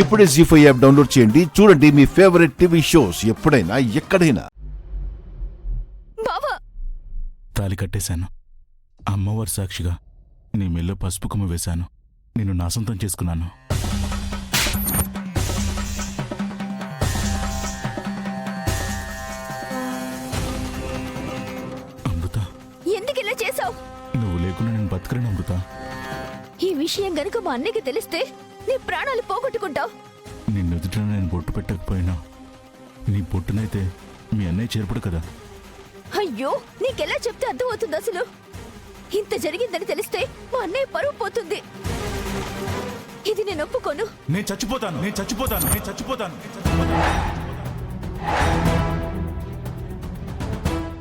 ఇప్పుడే జీ5 app download చేయండి. చూడండి మీ ఫేవరెట్ టీవీ షోస్ ఎప్పుడైనా ఎక్కడైనా. తాలి కట్టేశాను. అమ్మవారి సాక్షిగా నీ మెల్లో పసుపు కొమ్ము వేశాను. నిన్ను నా సొంతం చేసుకున్నాను. అమృత, ఎందుకు ఇలా చేసావు? నువ్వు లేకుండా నేను బతకలేను అమృత. ఈ విషయం గనుక మా అన్నయ్యకి తెలిస్తే నీ ప్రాణాలు పోగొట్టుకుంటావు. నిన్నెదుట నేను బొట్టు పెట్టకపోయినా నీ బొట్టునైతే మీ అన్నయ్య చేర్పడు కదా. అయ్యో, నీకెలా చెప్తే అర్థమవుతుంది? అసలు ఇంత జరిగిందని తెలిస్తే మా అన్నయ్య పరువు పోతుంది. ఇది నేను ఒప్పుకోను. నేను చచ్చిపోతాను.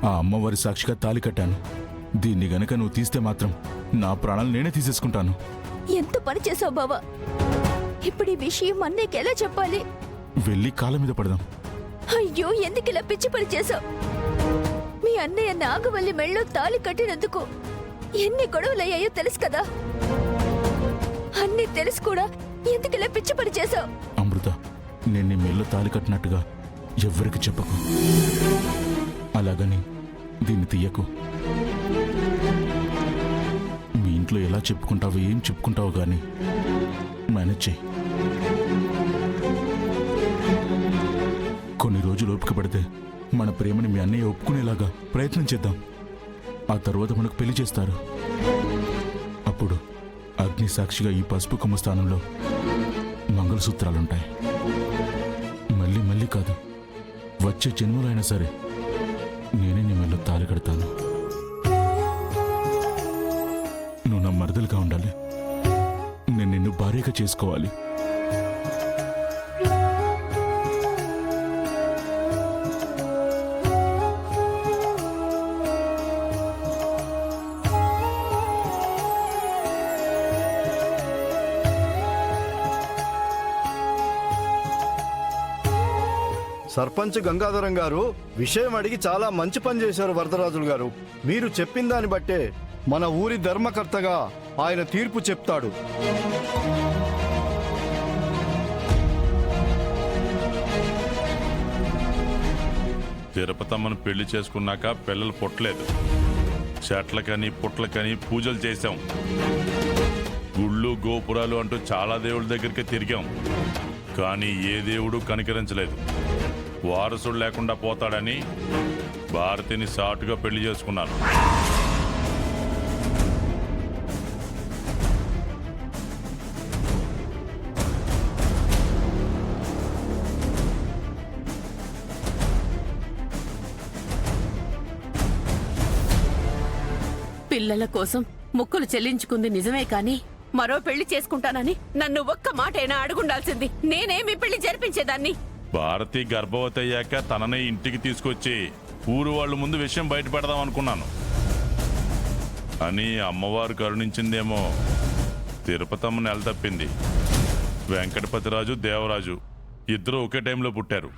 ఆ అమ్మవారి సాక్షిగా తాలి కట్టాను. దీన్ని గనక నువ్వు తీస్తే మాత్రం నా ప్రాణాలు నేనే తీసేసుకుంటాను. ఎంత పని చేసావు బావా? ఇప్పుడు ఈ విషయం అన్నయ్యకి ఎలా చెప్పాలి? వెళ్ళి కాళ్ళ మీద పడదాం. అయ్యో, ఎందుకు ఇలా పిచ్చి పని చేసావు? మీ అన్నయ్య నాగవల్లి మెళ్ళో తాళి కట్టినందుకు ఎన్ని గొడవలయ్యాయో తెలుసు కదా. అన్నీ తెలుసు కూడా ఎందుకు ఇలా పిచ్చి పని చేసావు? అమృత, నేను నీ మెల్లో తాలి కట్టినట్టుగా ఎవ్వరికి చెప్పకు. అలాగని దీన్ని తీయకు. మీ ఇంట్లో ఎలా చెప్పుకుంటావో ఏం చెప్పుకుంటావో గానీ మేనేజ్ చెయ్యి. కొన్ని రోజులు ఓపిక పడితే మన ప్రేమని మీ అన్నయ్య ఒప్పుకునేలాగా ప్రయత్నం చేద్దాం. ఆ తర్వాత మనకు పెళ్లి చేస్తారు. అప్పుడు అగ్ని సాక్షిగా ఈ పసుపు కొమ్ము స్థానంలో మంగళసూత్రాలుంటాయి. మళ్ళీ మళ్ళీ కాదు, వచ్చే జన్మలో అయినా సరే నేనే నీ మెల్లో తాళి కడతాను. నువ్వు నా మరదలుగా ఉండాలి. నేను నిన్ను భార్యగా చేసుకోవాలి. సర్పంచ్ గంగాధరం గారు విషయం అడిగి చాలా మంచి పని చేశారు వరదరాజులు గారు. మీరు చెప్పిన దాన్ని బట్టే మన ఊరి ధర్మకర్తగా ఆయన తీర్పు చెప్తాడు. తిరుపతమ్మను పెళ్లి చేసుకున్నాక పిల్లలు పుట్టలేదు. చెట్లకని పుట్లకని పూజలు చేశాం. గుళ్ళు గోపురాలు అంటూ చాలా దేవుళ్ళ దగ్గరికి తిరిగాం. కానీ ఏ దేవుడు కనికరించలేదు. వారసుడు లేకుండా పోతాడని భారతిని సాటుగా పెళ్లి చేసుకున్నాను. పిల్లల కోసం ముక్కులు చెల్లించుకుంది నిజమే కాని మరో పెళ్లి చేసుకుంటానని నన్ను ఒక్క మాటైనా అడుగుండాల్సింది. నేనేమి పెళ్లి జరిపించేదాన్ని? భారతి గర్భవతి అయ్యాక తనని ఇంటికి తీసుకొచ్చి ఊరు వాళ్ళ ముందు విషయం బయట పెడదాం అనుకున్నాను. అని అమ్మవారు కరుణించిందేమో తిరుపతమ్మ నెల తప్పింది. వెంకటపతిరాజు దేవరాజు ఇద్దరు ఒకే టైంలో పుట్టారు.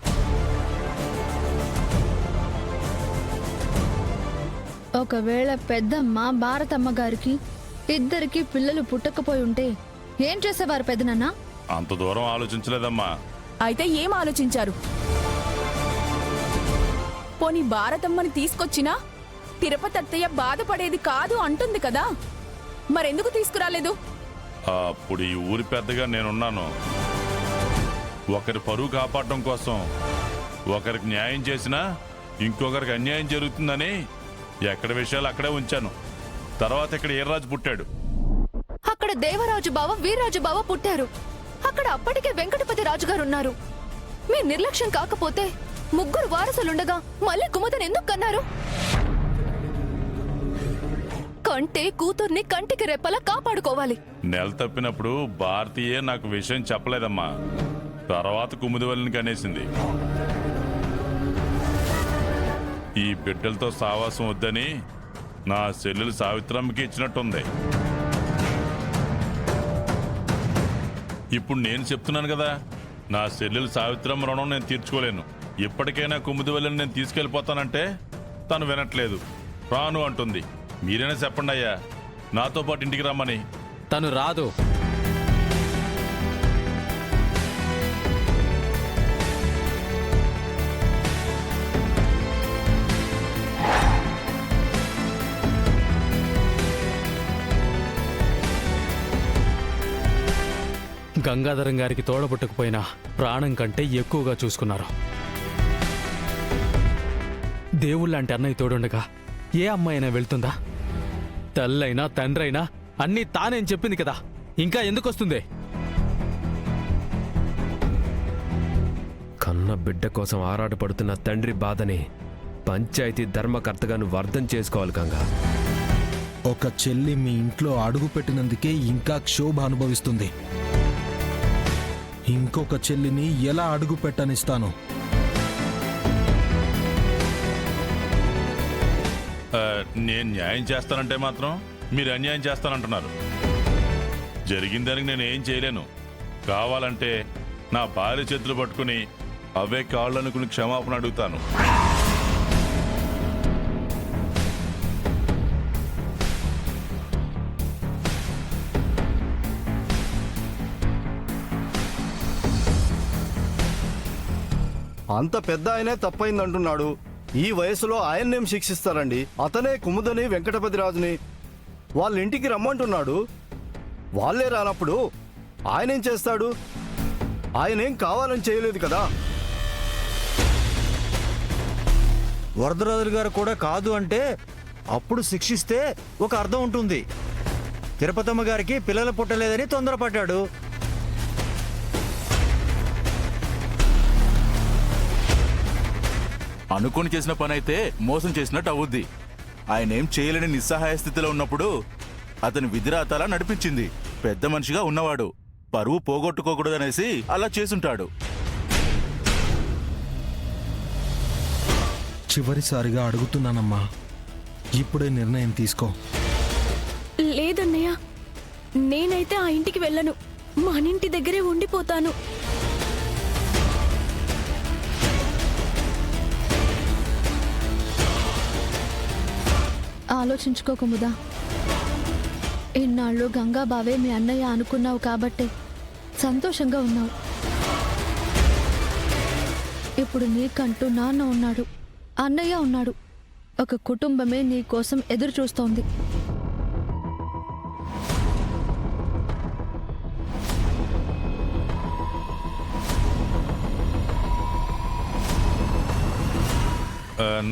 ఒకవేళ పెద్దమ్మ భారతమ్మ గారికి ఇద్దరికి పిల్లలు పుట్టకపోయి ఉంటే ఏం చేసేవారు పెద్దనాన్న? అంత దూరం ఆలోచించలేదమ్మా. అయితే ఏం ఆలోచించారు? పోనీ భారతమ్మని తీసుకొచ్చినా తిరుపతి అత్తయ్య బాధపడేది కాదు అంటుంది కదా, మరెందుకు తీసుకురాలేదు? అప్పుడు ఈ ఊరి పెద్దగా నేనున్నాను. ఒకరి పరువు కాపాడటం కోసం ఒకరికి న్యాయం చేసినా ఇంకొకరికి అన్యాయం జరుగుతుందని ఎక్కడ విషయాలు అక్కడే ఉంచాను. తర్వాత ఇక్కడ ఈర్రాజు పుట్టాడు. అక్కడ దేవరాజు బావ వీర్రాజు బావ పుట్టారు. అక్కడ అప్పటికే వెంకటపతి రాజు గారు ఉన్నారు. మీ నిర్లక్ష్యం కాకపోతే ముగ్గురు వారసులుండగా మళ్ళీ కుమతను ఎందుకు కన్నారు? కంటే కూతుర్ని కంటికి రెప్పలా కాపాడుకోవాలి. నెల తప్పినప్పుడు భారతీయే నాకు విషయం చెప్పలేదమ్మా. తర్వాత కుముదివల్లిని కనేసింది. ఈ బిడ్డలతో సావాసం వద్దని నా చెల్లెలు సావిత్రమ్మకి ఇచ్చినట్టుంది. ఇప్పుడు నేను చెప్తున్నాను కదా, నా చెల్లెలు సావిత్రమ్మ రుణం నేను తీర్చుకోలేను. ఇప్పటికైనా కుముదివల్లిని నేను తీసుకెళ్ళిపోతానంటే తను వినట్లేదు. రాను అంటుంది. మీరైనా చెప్పండి అయ్యా, నాతో పాటు ఇంటికి రమ్మని. తను రాదు. గంగాధరం గారికి తోడబుట్టకపోయినా ప్రాణం కంటే ఎక్కువగా చూసుకున్నారు. దేవుళ్ళంటే అన్నయ్య తోడుండగా ఏ అమ్మాయి అయినా వెళ్తుందా? తల్లైనా తండ్రైనా అన్నీ తానేం చెప్పింది కదా, ఇంకా ఎందుకొస్తుంది? కన్న బిడ్డ కోసం ఆరాటపడుతున్న తండ్రి బాధని పంచాయతీ ధర్మకర్తగా నువ్వు అర్థం చేసుకోవాలి గంగా. ఒక చెల్లి మీ ఇంట్లో అడుగు పెట్టినందుకే ఇంకా క్షోభ అనుభవిస్తుంది. ఇంకొక చెల్లిని ఎలా అడుగు పెట్టనిస్తాను? నేను న్యాయం చేస్తానంటే మాత్రం మీరు అన్యాయం చేస్తానంటున్నారు. జరిగిన దానికి నేను ఏం చేయలేను. కావాలంటే నా భార్య చేతులు పట్టుకుని అవే కాళ్ళు అనుకుని క్షమాపణ అడుగుతాను. అంత పెద్ద ఆయనే తప్పైందంటున్నాడు. ఈ వయసులో ఆయన్నేం శిక్షిస్తారండి? అతనే కుముదని వెంకటపతిరాజుని వాళ్ళ ఇంటికి రమ్మంటున్నాడు. వాళ్ళే రానప్పుడు ఆయనేం చేస్తాడు? ఆయనేం కావాలని చేయలేదు కదా. వరదరాజులు గారు కూడా కాదు అంటే అప్పుడు శిక్షిస్తే ఒక అర్థం ఉంటుంది. తిరుపతమ్మ గారికి పిల్లలు పుట్టలేదని తొందరపడ్డాడు. అనుకుని చేసిన పని అయితే మోసం చేసినట్టు అవుద్ది. ఆయన ఏం చేయలేని నిస్సహాయ స్థితిలో ఉన్నప్పుడు అతని విధిరాతలా నడిపించింది. పెద్ద మనిషిగా ఉన్నవాడు పరువు పోగొట్టుకోకూడదనేసి అలా చేసుంటాడు. చివరిసారిగా అడుగుతున్నానమ్మా, ఇప్పుడే నిర్ణయం తీసుకో. లేదన్నయ్య, నేనైతే ఆ ఇంటికి వెళ్ళను. మన ఇంటి దగ్గరే ఉండిపోతాను. ఆలోచించుకో కుముదా. ఇన్నాళ్ళు గంగాబావే మీ అన్నయ్య అనుకున్నావు కాబట్టే సంతోషంగా ఉన్నావు. ఇప్పుడు నీకంటూ నాన్న ఉన్నాడు, అన్నయ్య ఉన్నాడు. ఒక కుటుంబమే నీ కోసం ఎదురు చూస్తోంది.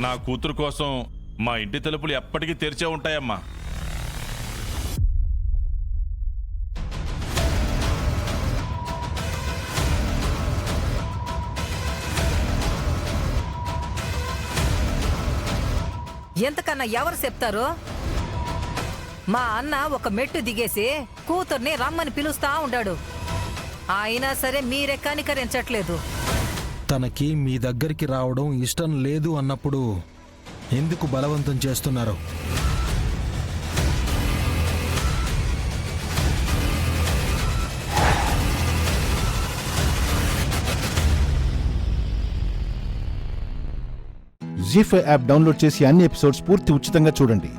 నా కూతురు కోసం మా ఇంటి తలుపులు ఎప్పటికీ తెరిచే ఉంటాయమ్మా. ఎంతకన్నా ఎవరు చెప్తారు? మా అన్న ఒక మెట్టు దిగేసి కూతుర్ని రమ్మని పిలుస్తా ఉండాడు. అయినా సరే మీరే కనికరించట్లేదు. తనకి మీ దగ్గరికి రావడం ఇష్టం లేదు అన్నప్పుడు ఎందుకు బలవంతం చేస్తున్నారు? జీ5 యాప్ డౌన్లోడ్ చేసి అన్ని ఎపిసోడ్స్ పూర్తి ఉచితంగా చూడండి.